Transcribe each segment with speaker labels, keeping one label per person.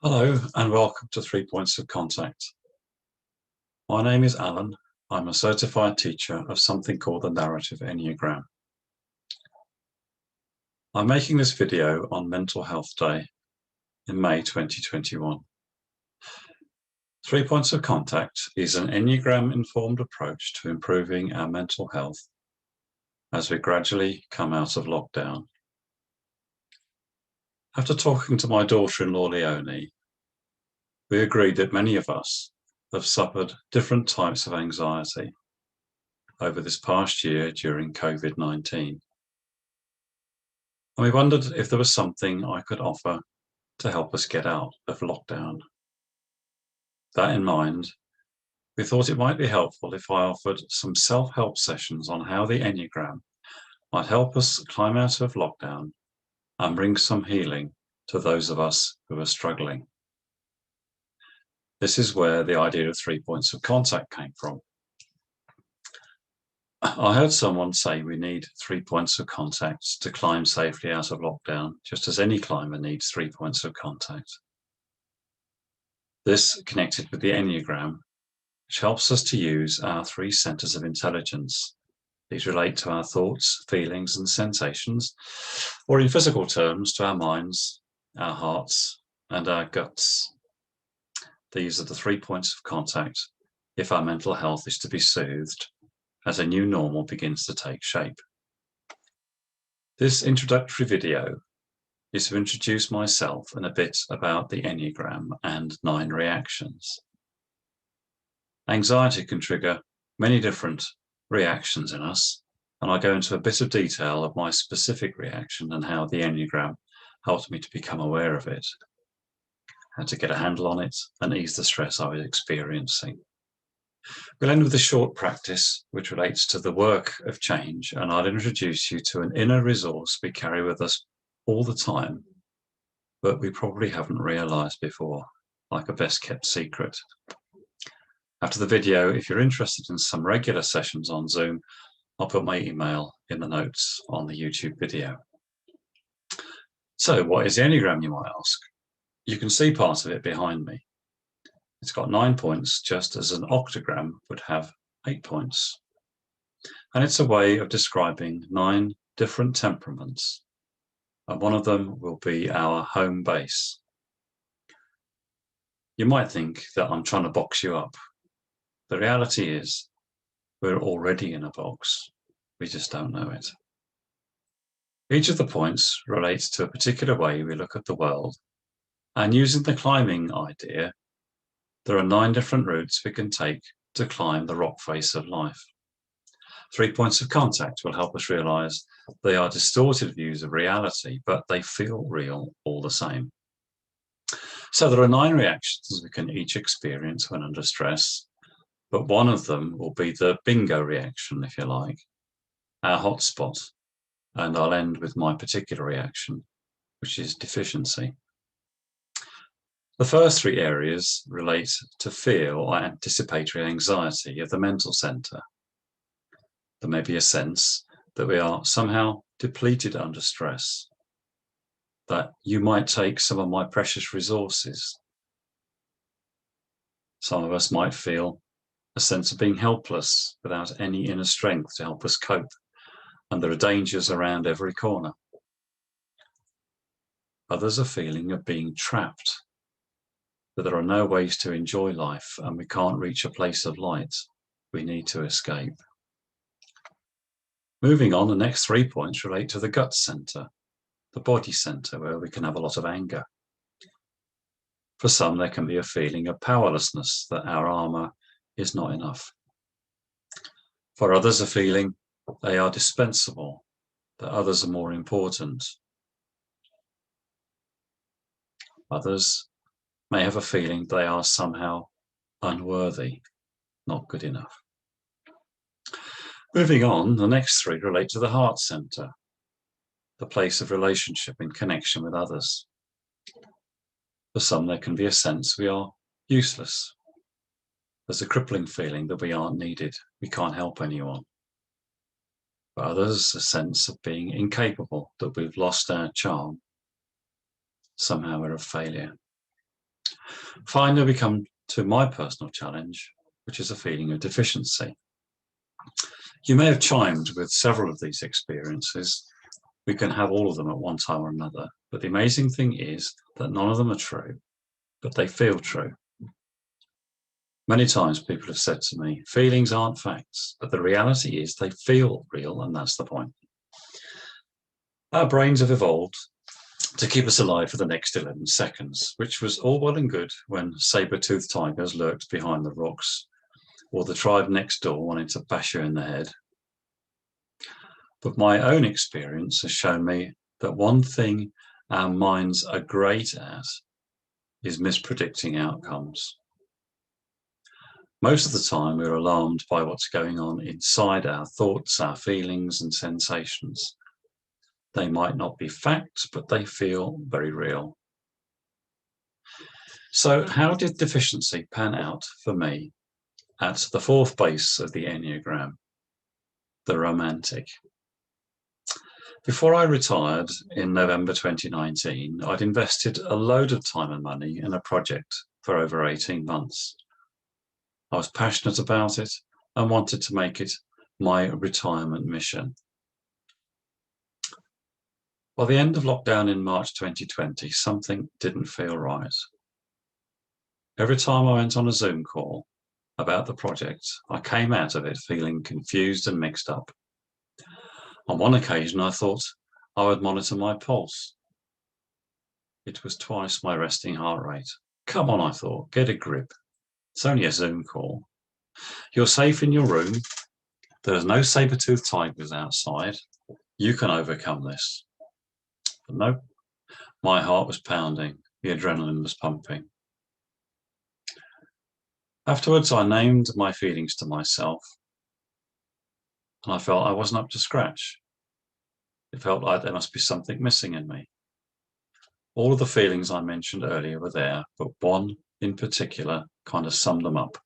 Speaker 1: Hello and welcome to 3 Points of Contact. My name is Alan. I'm a certified teacher of something called the Narrative Enneagram. I'm making this video on Mental Health Day in May 2021. 3 Points of Contact is an Enneagram-informed approach to improving our mental health as we gradually come out of lockdown. After talking to my daughter-in-law Leonie, we agreed that many of us have suffered different types of anxiety over this past year during COVID-19. And we wondered if there was something I could offer to help us get out of lockdown. That in mind, we thought it might be helpful if I offered some self-help sessions on how the Enneagram might help us climb out of lockdown and bring some healing to those of us who are struggling. This is where the idea of 3 points of contact came from. I heard someone say we need 3 points of contact to climb safely out of lockdown, just as any climber needs 3 points of contact. This connected with the Enneagram, which helps us to use our 3 centers of intelligence. These relate to our thoughts, feelings, and sensations, or in physical terms, to our minds, our hearts, and our guts. These are the 3 points of contact if our mental health is to be soothed as a new normal begins to take shape. This introductory video is to introduce myself and a bit about the Enneagram and 9 reactions. Anxiety can trigger many different reactions in us, and I go into a bit of detail of my specific reaction and how the Enneagram helped me to become aware of it, how to get a handle on it and ease the stress I was experiencing. We'll end with a short practice which relates to the work of change, and I'll introduce you to an inner resource we carry with us all the time, but we probably haven't realized before, like a best kept secret. After the video, if you're interested in some regular sessions on Zoom, I'll put my email in the notes on the YouTube video. So what is the Enneagram, you might ask? You can see part of it behind me. It's got 9 points, just as an octagram would have 8 points. And it's a way of describing 9 different temperaments. And one of them will be our home base. You might think that I'm trying to box you up. The reality is, we're already in a box. We just don't know it. Each of the points relates to a particular way we look at the world. And using the climbing idea, there are 9 different routes we can take to climb the rock face of life. 3 points of contact will help us realize they are distorted views of reality, but they feel real all the same. So there are 9 reactions we can each experience when under stress, but one of them will be the bingo reaction, if you like, our hotspot. And I'll end with my particular reaction, which is deficiency. The first 3 areas relate to fear or anticipatory anxiety of the mental center. There may be a sense that we are somehow depleted under stress, that you might take some of my precious resources. Some of us might feel a sense of being helpless without any inner strength to help us cope, and there are dangers around every corner. Others are feeling of being trapped, that there are no ways to enjoy life and we can't reach a place of light. We need to escape. Moving on, the next 3 points relate to the gut center, the body center, where we can have a lot of anger. For some, there can be a feeling of powerlessness, that our armor is not enough. For others, a feeling they are dispensable, that others are more important. Others may have a feeling they are somehow unworthy, not good enough. Moving on, the next 3 relate to the heart center, the place of relationship and connection with others. For some, there can be a sense we are useless. There's a crippling feeling that we aren't needed, we can't help anyone. For others, a sense of being incapable, that we've lost our charm. Somehow we're a failure. Finally, we come to my personal challenge, which is a feeling of deficiency. You may have chimed with several of these experiences. We can have all of them at one time or another, but the amazing thing is that none of them are true, but they feel true. Many times people have said to me, feelings aren't facts, but the reality is they feel real, and that's the point. Our brains have evolved to keep us alive for the next 11 seconds, which was all well and good when saber-toothed tigers lurked behind the rocks, or the tribe next door wanted to bash you in the head. But my own experience has shown me that one thing our minds are great at is mispredicting outcomes. Most of the time, we're alarmed by what's going on inside our thoughts, our feelings, and sensations. They might not be facts, but they feel very real. So, how did deficiency pan out for me at the fourth base of the Enneagram, the romantic? Before I retired in November 2019, I'd invested a load of time and money in a project for over 18 months. I was passionate about it and wanted to make it my retirement mission. By the end of lockdown in March 2020, something didn't feel right. Every time I went on a Zoom call about the project, I came out of it feeling confused and mixed up. On one occasion, I thought I would monitor my pulse. It was twice my resting heart rate. Come on, I thought, get a grip. It's only a Zoom call. You're safe in your room. There's no saber-toothed tigers outside. You can overcome this. But no, my heart was pounding. The adrenaline was pumping. Afterwards, I named my feelings to myself, and I felt I wasn't up to scratch. It felt like there must be something missing in me. All of the feelings I mentioned earlier were there, but one in particular kind of summed them up.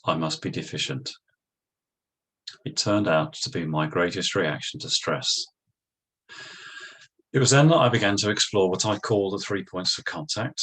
Speaker 1: I must be deficient. It turned out to be my greatest reaction to stress. It was then that I began to explore what I call the 3 points of contact.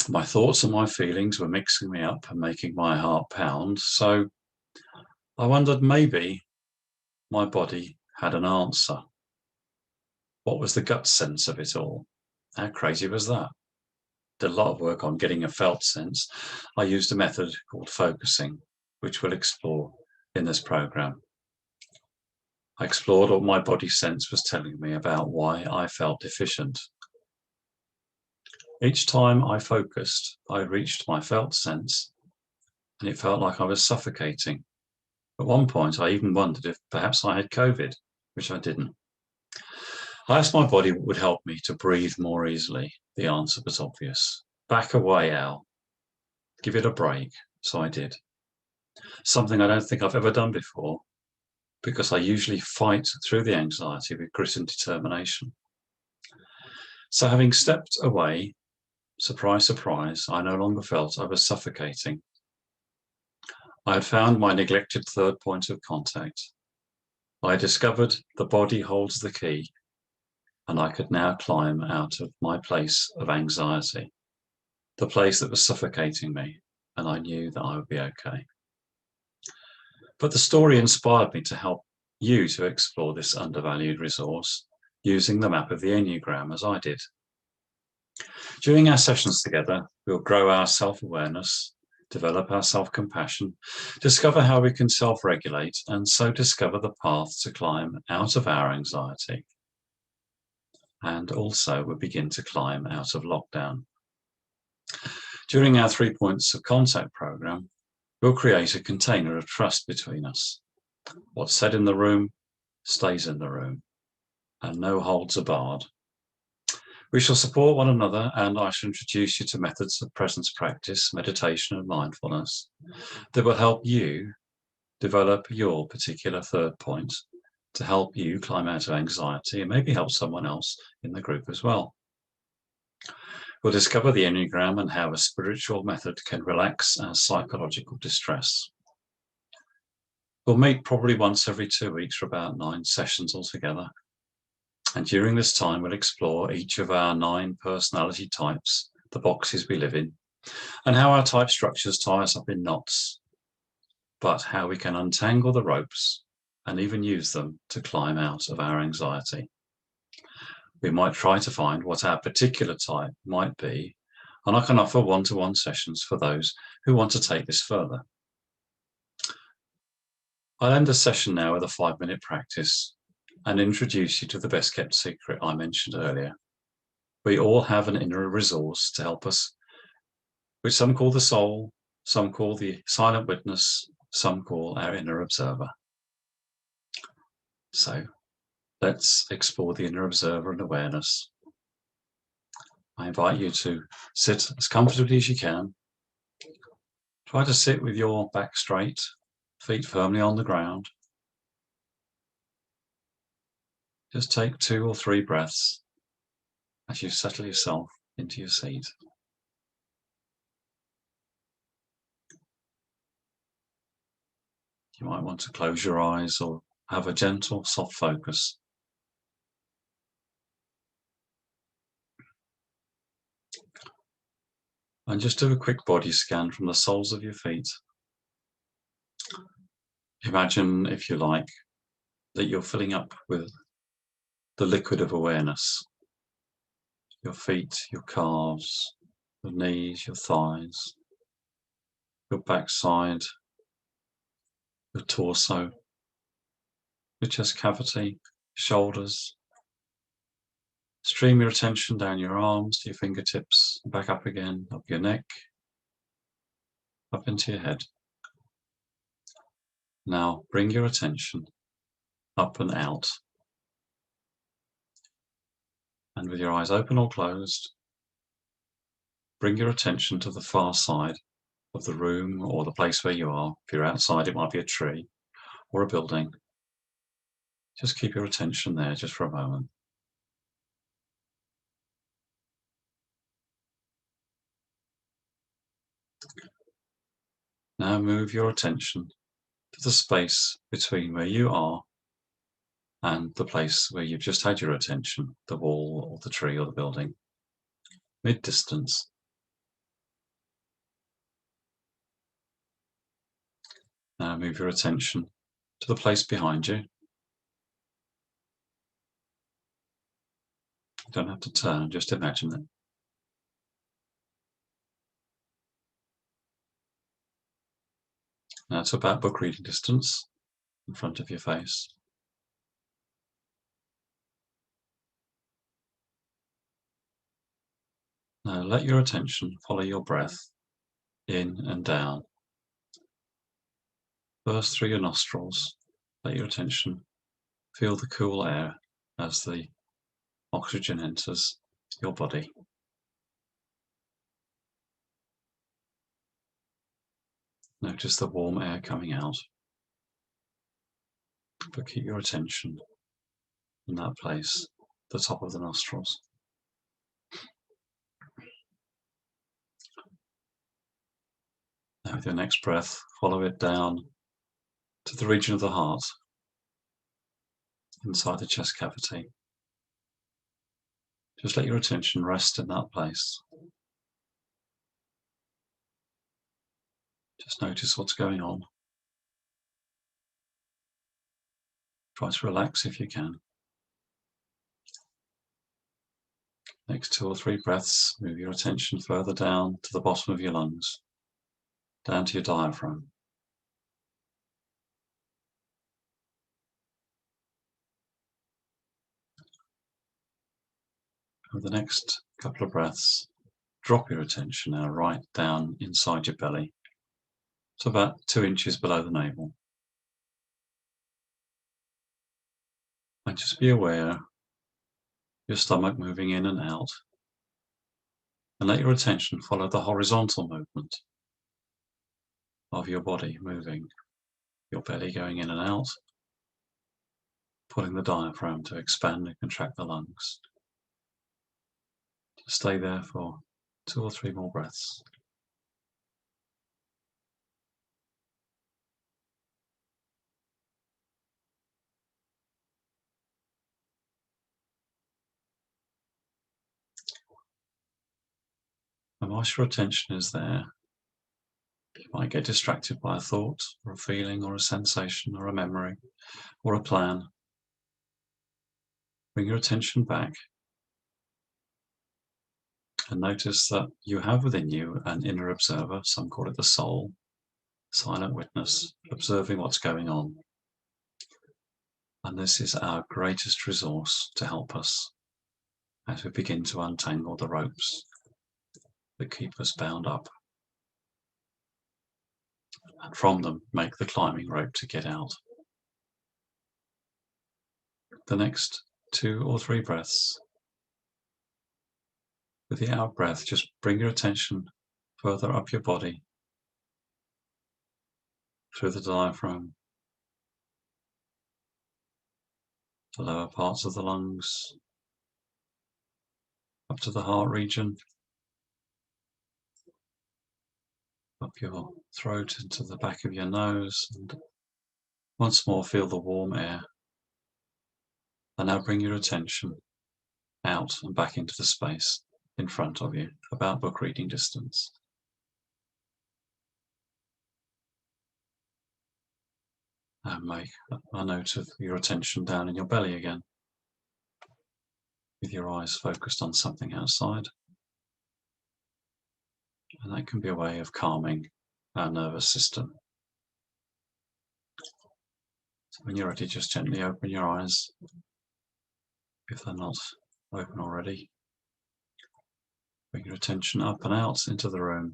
Speaker 1: My thoughts and my feelings were mixing me up and making my heart pound, so I wondered maybe my body had an answer. What was the gut sense of it all? How crazy was that? Did a lot of work on getting a felt sense. I used a method called focusing, which we'll explore in this program. I explored what my body sense was telling me about why I felt deficient. Each time I focused, I reached my felt sense, and it felt like I was suffocating. At one point, I even wondered if perhaps I had COVID, which I didn't. I asked my body what would help me to breathe more easily. The answer was obvious. Back away, Al. Give it a break. So I did. Something I don't think I've ever done before, because I usually fight through the anxiety with grit and determination. So having stepped away, surprise, surprise, I no longer felt I was suffocating. I had found my neglected third point of contact. I discovered the body holds the key, and I could now climb out of my place of anxiety, the place that was suffocating me, and I knew that I would be okay. But the story inspired me to help you to explore this undervalued resource using the map of the Enneagram as I did. During our sessions together, we'll grow our self-awareness, develop our self-compassion, discover how we can self-regulate, and so discover the path to climb out of our anxiety. And also we'll begin to climb out of lockdown. During our 3 points of contact program, we'll create a container of trust between us. What's said in the room stays in the room, and no holds are barred. We shall support one another, and I shall introduce you to methods of presence practice, meditation, and mindfulness that will help you develop your particular third point to help you climb out of anxiety and maybe help someone else in the group as well. We'll discover the Enneagram and how a spiritual method can relax our psychological distress. We'll meet probably once every 2 weeks for about 9 sessions altogether. And during this time, we'll explore each of our 9 personality types, the boxes we live in, and how our type structures tie us up in knots, but how we can untangle the ropes and even use them to climb out of our anxiety. We might try to find what our particular type might be, and I can offer one-to-one sessions for those who want to take this further. I'll end the session now with a 5-minute practice and introduce you to the best kept secret I mentioned earlier. We all have an inner resource to help us, which some call the soul, some call the silent witness, some call our inner observer. So let's explore the inner observer and awareness. I invite you to sit as comfortably as you can. Try to sit with your back straight, feet firmly on the ground. Just take 2 or 3 breaths as you settle yourself into your seat. You might want to close your eyes or have a gentle, soft focus. And just do a quick body scan from the soles of your feet. Imagine, if you like, that you're filling up with the liquid of awareness. Your feet, your calves, your knees, your thighs, your backside, your torso, your chest cavity, shoulders. Stream your attention down your arms to your fingertips, back up again, up your neck, up into your head. Now bring your attention up and out. And with your eyes open or closed, bring your attention to the far side of the room or the place where you are. If you're outside, it might be a tree or a building. Just keep your attention there just for a moment. Now move your attention to the space between where you are and the place where you've just had your attention, the wall or the tree or the building, mid-distance. Now move your attention to the place behind you. You don't have to turn, just imagine it. Now to about book reading distance in front of your face. Now let your attention follow your breath in and down. First through your nostrils, let your attention feel the cool air as the oxygen enters your body. Notice the warm air coming out, but keep your attention in that place, the top of the nostrils. Now with your next breath, follow it down to the region of the heart, inside the chest cavity. Just let your attention rest in that place. Just notice what's going on. Try to relax if you can. Next 2 or 3 breaths, move your attention further down to the bottom of your lungs, down to your diaphragm. For the next couple of breaths, drop your attention now right down inside your belly, to about 2 inches below the navel. And just be aware your stomach moving in and out, and let your attention follow the horizontal movement of your body moving, your belly going in and out, pulling the diaphragm to expand and contract the lungs. Just stay there for 2 or 3 more breaths. And whilst your attention is there, you might get distracted by a thought or a feeling or a sensation or a memory or a plan. Bring your attention back and notice that you have within you an inner observer, some call it the soul, silent witness, observing what's going on. And this is our greatest resource to help us as we begin to untangle the ropes that keep us bound up. And from them, make the climbing rope to get out. The next 2 or 3 breaths, with the out breath, just bring your attention further up your body, through the diaphragm, the lower parts of the lungs, up to the heart region, up your throat into the back of your nose, and once more feel the warm air. And now bring your attention out and back into the space in front of you, about book reading distance. And make a note of your attention down in your belly again, with your eyes focused on something outside. And that can be a way of calming our nervous system. So when you're ready, just gently open your eyes, if they're not open already. Bring your attention up and out into the room.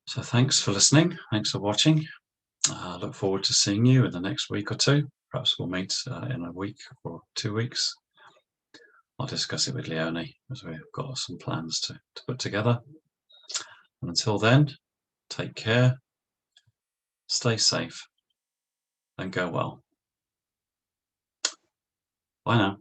Speaker 1: So thanks for listening. Thanks for watching. I look forward to seeing you in the next week or two. Perhaps we'll meet in a week or 2 weeks. I'll discuss it with Leonie as we've got some plans to put together. And until then, take care, stay safe, and go well. Bye now.